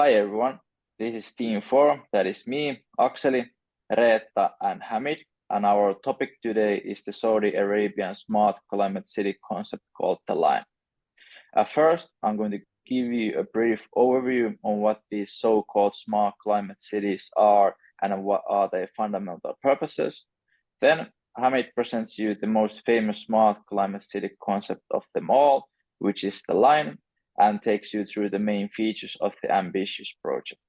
Hi everyone, this is Team 4, that is me, Akseli, Reetta and Hamid, and our topic today is the Saudi Arabian smart climate city concept called The Line. At first, I'm going to give you a brief overview on what these so-called smart climate cities are and what are their fundamental purposes. Then Hamid presents you the most famous smart climate city concept of them all, which is The Line, and takes you through the main features of the ambitious project.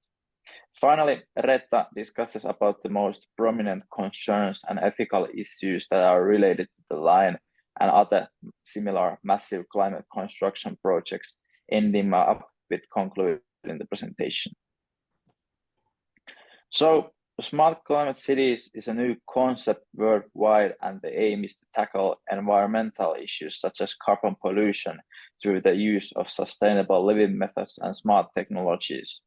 Finally, Reetta discusses about the most prominent concerns and ethical issues that are related to The Line and other similar massive climate construction projects, ending up with concluding the presentation. So, smart climate cities is a new concept worldwide, and the aim is to tackle environmental issues such as carbon pollution through the use of sustainable living methods and smart technologies.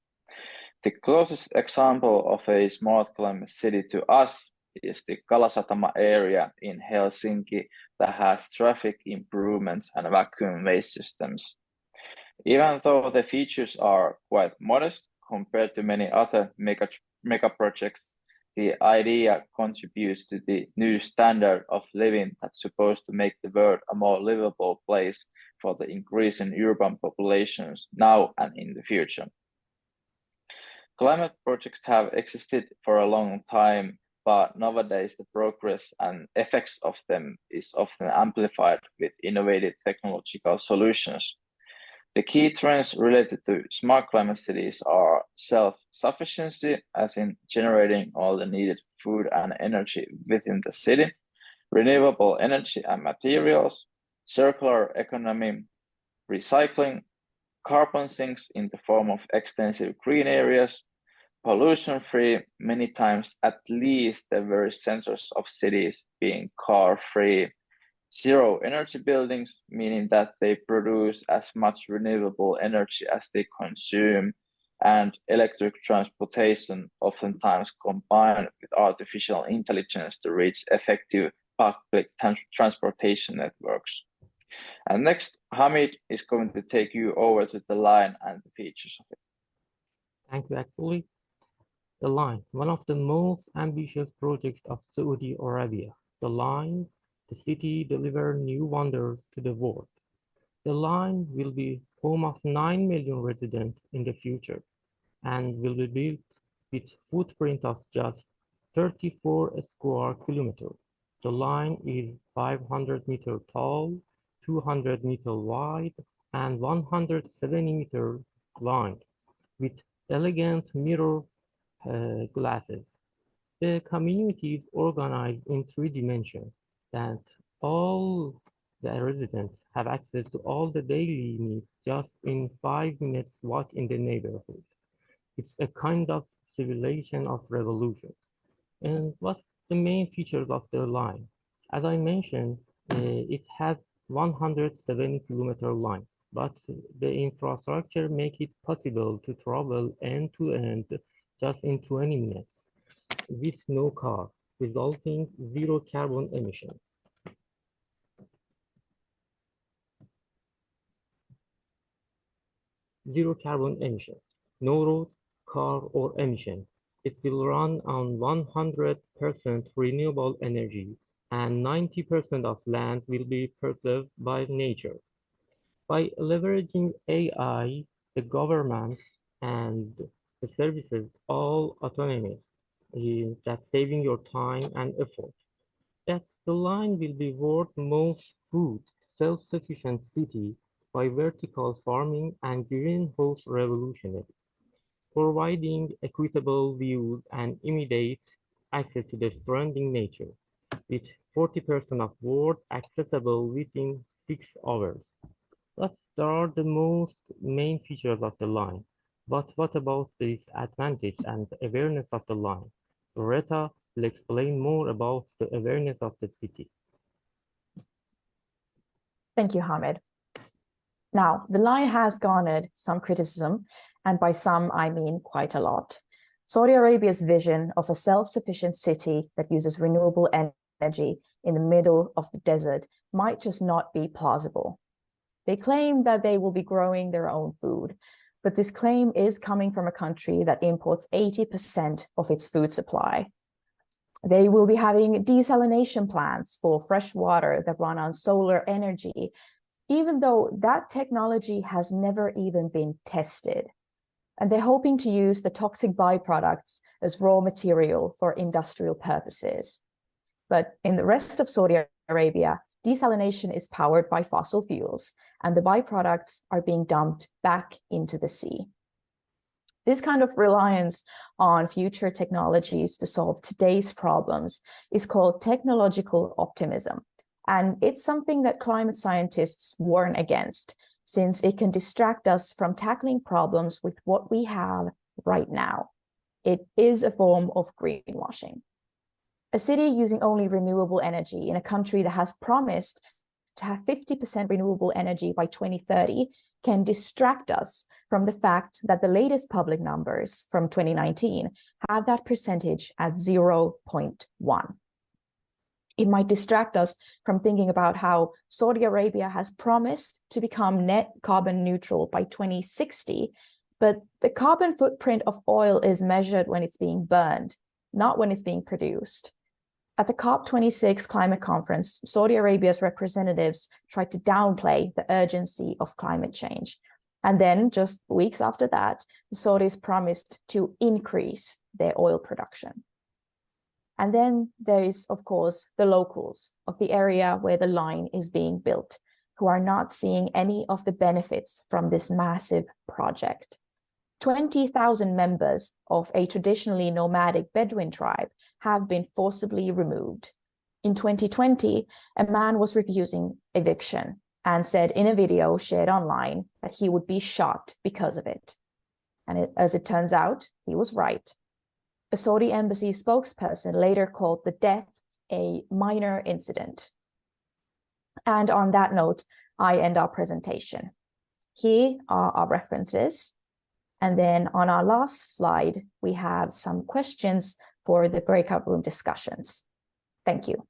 The closest example of a smart climate city to us is the Kalasatama area in Helsinki that has traffic improvements and vacuum waste systems. Even though the features are quite modest compared to many other mega projects, the idea contributes to the new standard of living that's supposed to make the world a more livable place for the increasing urban populations now and in the future. Climate projects have existed for a long time, but nowadays the progress and effects of them is often amplified with innovative technological solutions. The key trends related to smart climate cities are self-sufficiency, as in generating all the needed food and energy within the city, renewable energy and materials, circular economy, recycling, carbon sinks in the form of extensive green areas, pollution-free, many times at least the very centers of cities being car-free, zero energy buildings, meaning that they produce as much renewable energy as they consume, and electric transportation, oftentimes combined with artificial intelligence to reach effective public transportation networks. And next, Hamid is going to take you over to The Line and the features of it. Thank you, Akseli. The Line, one of the most ambitious projects of Saudi Arabia. The Line, the city delivers new wonders to the world. The Line will be home of 9 million residents in the future and will be built with footprint of just 34 square kilometers. The Line is 500 meters tall, 200 meters wide, and 170 meters long, with elegant mirror glasses. The community is organized in 3 dimensions, that all the residents have access to all the daily needs just in 5 minutes walk in the neighborhood. It's a kind of civilization of revolution. And what's the main features of the line? As I mentioned, it has 170-kilometer line, but the infrastructure make it possible to travel end to end just in 20 minutes with no car, resulting zero carbon emission. Zero carbon emission, no road, car or emission. It will run on 100% renewable energy, and 90% of land will be preserved by nature. By leveraging AI, the government and the services all autonomous, that's saving your time and effort. That the line will be world's most food self-sufficient city by vertical farming and greenhouse revolutionary, providing equitable views and immediate access to the surrounding nature, with 40% of world accessible within 6 hours. Those are the most main features of the line. But what about this advantage and awareness of the line? Reetta will explain more about the awareness of the city. Thank you, Hamid. Now, the line has garnered some criticism, and by some, I mean quite a lot. Saudi Arabia's vision of a self-sufficient city that uses renewable energy in the middle of the desert might just not be plausible. They claim that they will be growing their own food, but this claim is coming from a country that imports 80% of its food supply. They will be having desalination plants for fresh water that run on solar energy, even though that technology has never even been tested. And they're hoping to use the toxic byproducts as raw material for industrial purposes. But in the rest of Saudi Arabia, desalination is powered by fossil fuels, and the byproducts are being dumped back into the sea. This kind of reliance on future technologies to solve today's problems is called technological optimism. And it's something that climate scientists warn against, since it can distract us from tackling problems with what we have right now. It is a form of greenwashing. A city using only renewable energy in a country that has promised to have 50% renewable energy by 2030 can distract us from the fact that the latest public numbers from 2019 have that percentage at 0.1. It might distract us from thinking about how Saudi Arabia has promised to become net carbon neutral by 2060, but the carbon footprint of oil is measured when it's being burned, not when it's being produced. At the COP26 climate conference, Saudi Arabia's representatives tried to downplay the urgency of climate change. And then just weeks after that, the Saudis promised to increase their oil production. And then there is, of course, the locals of the area where the line is being built, who are not seeing any of the benefits from this massive project. 20,000 members of a traditionally nomadic Bedouin tribe have been forcibly removed. In 2020, a man was refusing eviction and said in a video shared online that he would be shot because of it. And as it turns out, he was right. A Saudi embassy spokesperson later called the death a minor incident. And on that note, I end our presentation. Here are our references. And then on our last slide, we have some questions for the breakout room discussions. Thank you.